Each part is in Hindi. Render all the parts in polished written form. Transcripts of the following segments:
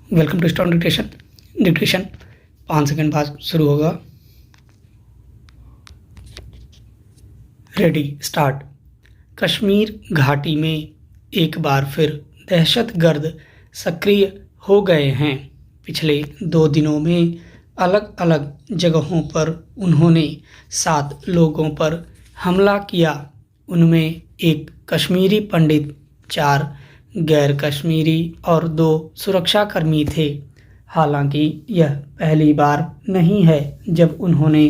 Welcome to stone dictation. Dictation 5 second बाद शुरू होगा। Ready start. कश्मीर घाटी में एक बार फिर दहशतगर्द सक्रिय हो गए हैं। पिछले 2 दिनों में अलग अलग जगहों पर उन्होंने 7 लोगों पर हमला किया। उनमें एक कश्मीरी पंडित, 4 गैर कश्मीरी और 2 सुरक्षाकर्मी थे। हालांकि यह पहली बार नहीं है जब उन्होंने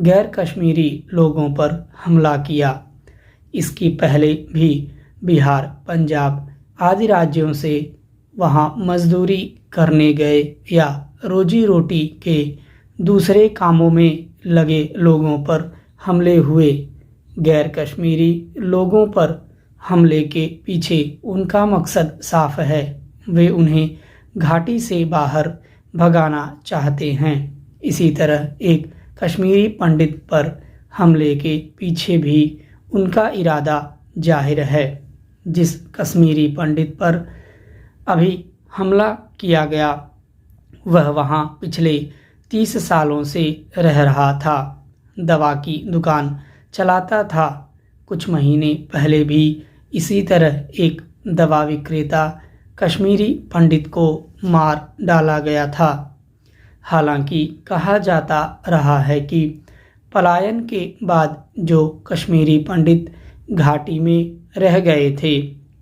गैर कश्मीरी लोगों पर हमला किया। इसकी पहले भी बिहार, पंजाब आदि राज्यों से वहां मजदूरी करने गए या रोजी रोटी के दूसरे कामों में लगे लोगों पर हमले हुए। गैर कश्मीरी लोगों पर हमले के पीछे उनका मकसद साफ है। वे उन्हें घाटी से बाहर भगाना चाहते हैं। इसी तरह एक कश्मीरी पंडित पर हमले के पीछे भी उनका इरादा जाहिर है। जिस कश्मीरी पंडित पर अभी हमला किया गया वह वहां पिछले 30 सालों से रह रहा था। दवा की दुकान चलाता था। कुछ महीने पहले भी इसी तरह एक दवा विक्रेता कश्मीरी पंडित को मार डाला गया था। हालांकि कहा जाता रहा है कि पलायन के बाद जो कश्मीरी पंडित घाटी में रह गए थे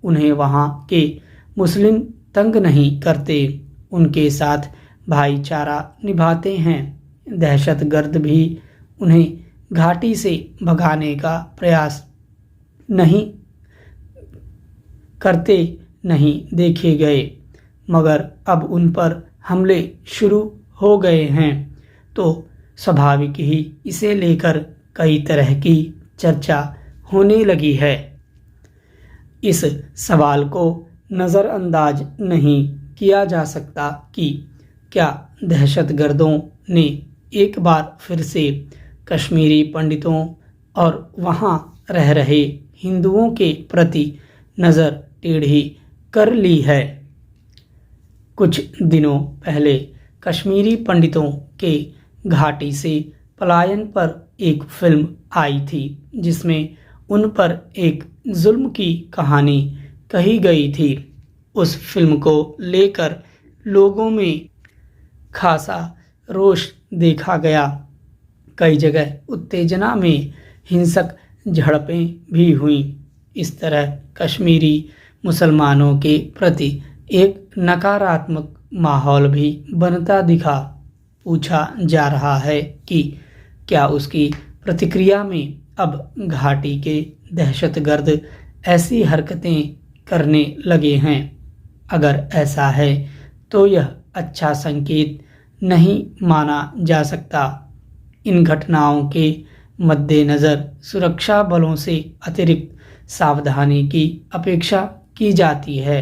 उन्हें वहां के मुस्लिम तंग नहीं करते, उनके साथ भाईचारा निभाते हैं। दहशतगर्द भी उन्हें घाटी से भगाने का प्रयास नहीं करते नहीं देखे गए, मगर अब उन पर हमले शुरू हो गए हैं तो स्वाभाविक ही इसे लेकर कई तरह की चर्चा होने लगी है। इस सवाल को नज़रअंदाज नहीं किया जा सकता कि क्या दहशतगर्दों ने एक बार फिर से कश्मीरी पंडितों और वहां रह रहे हिंदुओं के प्रति नज़र टेढ़ी कर ली है। कुछ दिनों पहले कश्मीरी पंडितों के घाटी से पलायन पर एक फिल्म आई थी जिसमें उन पर एक जुल्म की कहानी कही गई थी। उस फिल्म को लेकर लोगों में खासा रोष देखा गया। कई जगह उत्तेजना में हिंसक झड़पें भी हुईं। इस तरह कश्मीरी मुसलमानों के प्रति एक नकारात्मक माहौल भी बनता दिखा। पूछा जा रहा है कि क्या उसकी प्रतिक्रिया में अब घाटी के दहशतगर्द ऐसी हरकतें करने लगे हैं। अगर ऐसा है तो यह अच्छा संकेत नहीं माना जा सकता। इन घटनाओं के मद्देनज़र सुरक्षा बलों से अतिरिक्त सावधानी की अपेक्षा की जाती है।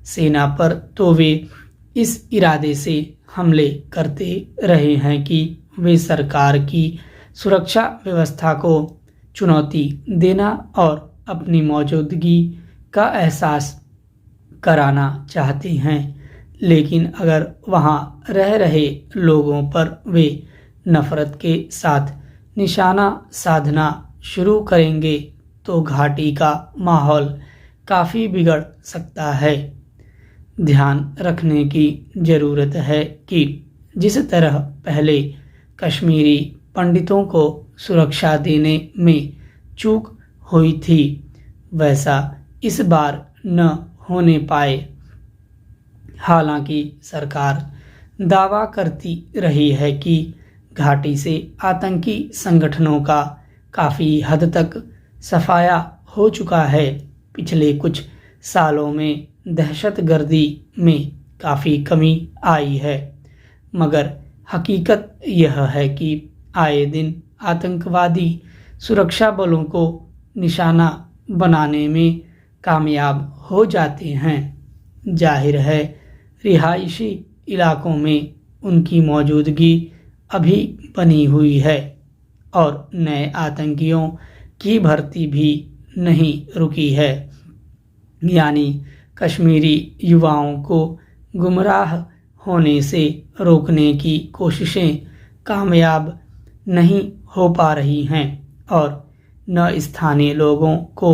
सेना पर तो वे इस इरादे से हमले करते रहे हैं कि वे सरकार की सुरक्षा व्यवस्था को चुनौती देना और अपनी मौजूदगी का एहसास कराना चाहते हैं। लेकिन अगर वहां रह रहे लोगों पर वे नफरत के साथ निशाना साधना शुरू करेंगे तो घाटी का माहौल काफ़ी बिगड़ सकता है। ध्यान रखने की ज़रूरत है कि जिस तरह पहले कश्मीरी पंडितों को सुरक्षा देने में चूक हुई थी वैसा इस बार न होने पाए। हालांकि सरकार दावा करती रही है कि घाटी से आतंकी संगठनों का काफ़ी हद तक सफाया हो चुका है। पिछले कुछ सालों में दहशतगर्दी में काफ़ी कमी आई है, मगर हकीकत यह है कि आए दिन आतंकवादी सुरक्षा बलों को निशाना बनाने में कामयाब हो जाते हैं। जाहिर है रिहायशी इलाकों में उनकी मौजूदगी अभी बनी हुई है और नए आतंकियों की भर्ती भी नहीं रुकी है। यानी कश्मीरी युवाओं को गुमराह होने से रोकने की कोशिशें कामयाब नहीं हो पा रही हैं और न स्थानीय लोगों को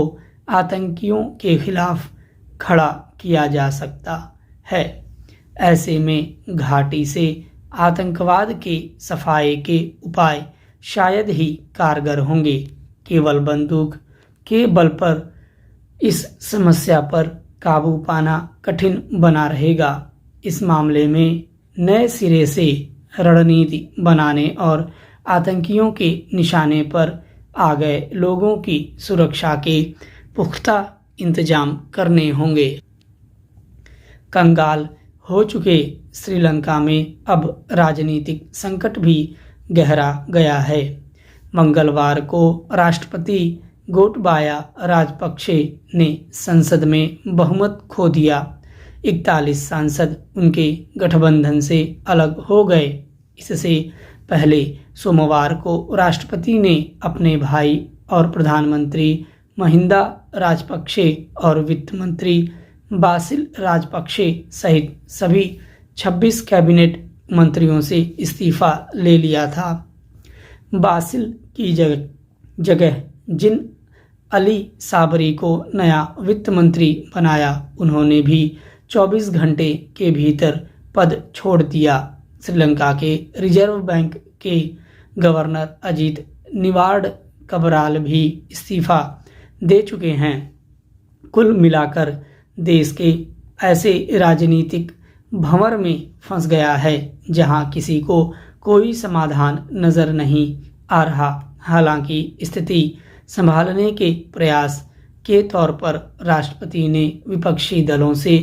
आतंकियों के खिलाफ खड़ा किया जा सकता है। ऐसे में घाटी से आतंकवाद के सफाये के उपाय शायद ही कारगर होंगे। केवल बंदूक के बल पर इस समस्या पर काबू पाना कठिन बना रहेगा। इस मामले में नए सिरे से रणनीति बनाने और आतंकियों के निशाने पर आ गए लोगों की सुरक्षा के पुख्ता इंतजाम करने होंगे। कंगाल हो चुके श्रीलंका में अब राजनीतिक संकट भी गहरा गया है। मंगलवार को राष्ट्रपति गोटबाया राजपक्षे ने संसद में बहुमत खो दिया। 41 सांसद उनके गठबंधन से अलग हो गए। इससे पहले सोमवार को राष्ट्रपति ने अपने भाई और प्रधानमंत्री महिंदा राजपक्षे और वित्त मंत्री बासिल राजपक्षे सहित सभी 26 कैबिनेट मंत्रियों से इस्तीफा ले लिया था। बासिल की जगह जिन अली साबरी को नया वित्त मंत्री बनाया, उन्होंने भी 24 घंटे के भीतर पद छोड़ दिया। श्रीलंका के रिजर्व बैंक के गवर्नर अजीत निवार्ड कबराल भी इस्तीफा दे चुके हैं। कुल मिलाकर देश के ऐसे राजनीतिक भंवर में फंस गया है जहां किसी को कोई समाधान नजर नहीं आ रहा। हालांकि स्थिति संभालने के प्रयास के तौर पर राष्ट्रपति ने विपक्षी दलों से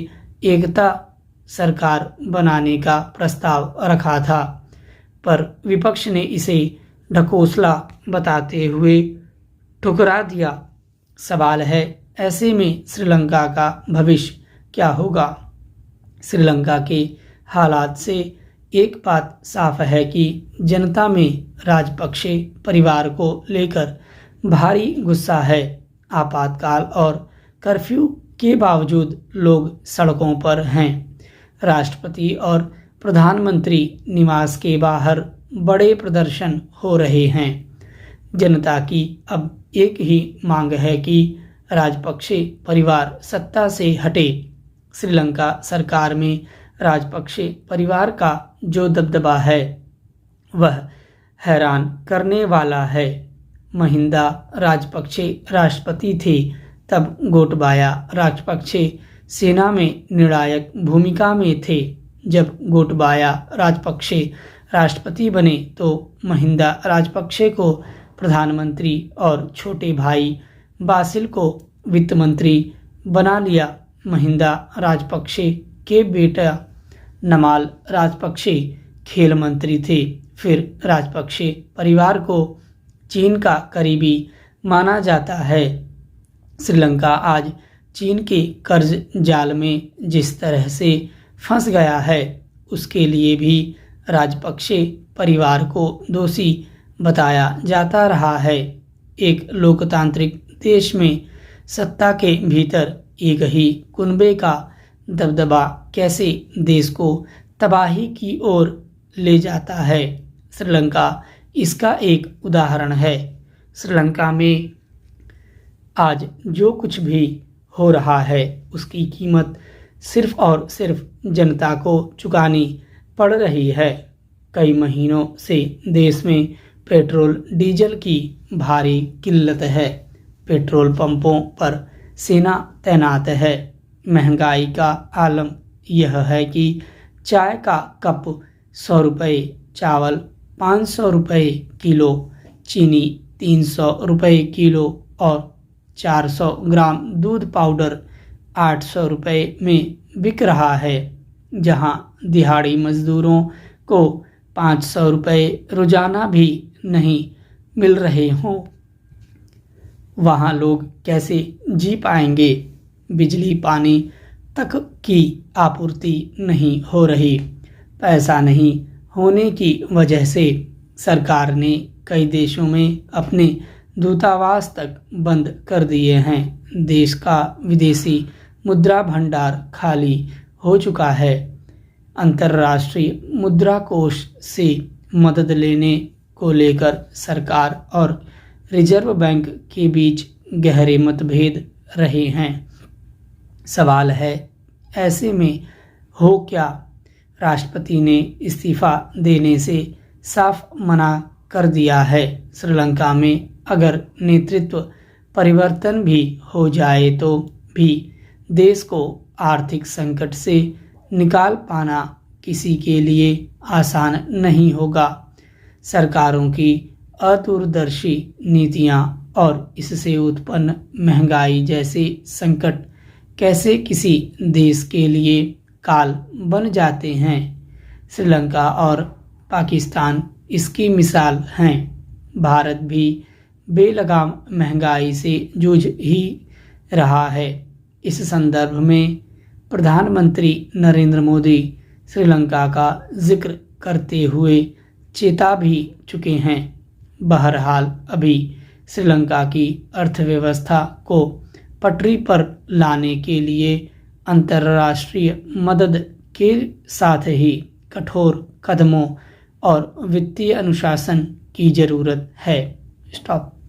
एकता सरकार बनाने का प्रस्ताव रखा था, पर विपक्ष ने इसे ढकोसला बताते हुए ठुकरा दिया। सवाल है, ऐसे में श्रीलंका का भविष्य क्या होगा? श्रीलंका के हालात से एक बात साफ है कि जनता में राजपक्षे परिवार को लेकर भारी गुस्सा है। आपातकाल और कर्फ्यू के बावजूद लोग सड़कों पर हैं। राष्ट्रपति और प्रधानमंत्री निवास के बाहर बड़े प्रदर्शन हो रहे हैं। जनता की अब एक ही मांग है कि राजपक्षे परिवार सत्ता से हटे। श्रीलंका सरकार में राजपक्षे परिवार का जो दबदबा है वह हैरान करने वाला है। महिंदा राजपक्षे राष्ट्रपति थे, तब गोटबाया राजपक्षे सेना में निर्णायक भूमिका में थे। जब गोटबाया राजपक्षे राष्ट्रपति बने तो महिंदा राजपक्षे को प्रधानमंत्री और छोटे भाई बासिल को वित्त मंत्री बना लिया। महिंदा राजपक्षे के बेटा नमाल राजपक्षे खेल मंत्री थे। फिर राजपक्षे परिवार को चीन का करीबी माना जाता है। श्रीलंका आज चीन के कर्ज जाल में जिस तरह से फंस गया है, उसके लिए भी राजपक्षे परिवार को दोषी बताया जाता रहा है। एक लोकतांत्रिक देश में सत्ता के भीतर एक ही कुनबे का दबदबा कैसे देश को तबाही की ओर ले जाता है, श्रीलंका इसका एक उदाहरण है। श्रीलंका में आज जो कुछ भी हो रहा है उसकी कीमत सिर्फ और सिर्फ जनता को चुकानी पड़ रही है। कई महीनों से देश में पेट्रोल डीजल की भारी किल्लत है। पेट्रोल पंपों पर सेना तैनात है। महंगाई का आलम यह है कि चाय का कप 100 रुपये, चावल 500 रुपये किलो, चीनी 300 रुपये किलो और 400 ग्राम दूध पाउडर 800 रुपये में बिक रहा है। जहां दिहाड़ी मजदूरों को 500 रुपये रोजाना भी नहीं मिल रहे हों, वहाँ लोग कैसे जी पाएंगे? बिजली पानी तक की आपूर्ति नहीं हो रही। पैसा नहीं होने की वजह से सरकार ने कई देशों में अपने दूतावास तक बंद कर दिए हैं। देश का विदेशी मुद्रा भंडार खाली हो चुका है। अंतर्राष्ट्रीय मुद्रा कोष से मदद लेने को लेकर सरकार और रिजर्व बैंक के बीच गहरे मतभेद रहे हैं। सवाल है, ऐसे में हो क्या? राष्ट्रपति ने इस्तीफा देने से साफ मना कर दिया है। श्रीलंका में अगर नेतृत्व परिवर्तन भी हो जाए तो भी देश को आर्थिक संकट से निकाल पाना किसी के लिए आसान नहीं होगा। सरकारों की अदूरदर्शी नीतियां और इससे उत्पन्न महंगाई जैसे संकट कैसे किसी देश के लिए काल बन जाते हैं। श्रीलंका और पाकिस्तान इसकी मिसाल हैं। भारत भी बेलगाम महंगाई से जूझ ही रहा है। इस संदर्भ में प्रधानमंत्री नरेंद्र मोदी श्रीलंका का जिक्र करते हुए चेता भी चुके हैं। बहरहाल अभी श्रीलंका की अर्थव्यवस्था को पटरी पर लाने के लिए अंतर्राष्ट्रीय मदद के साथ ही कठोर कदमों और वित्तीय अनुशासन की जरूरत है। स्टॉप।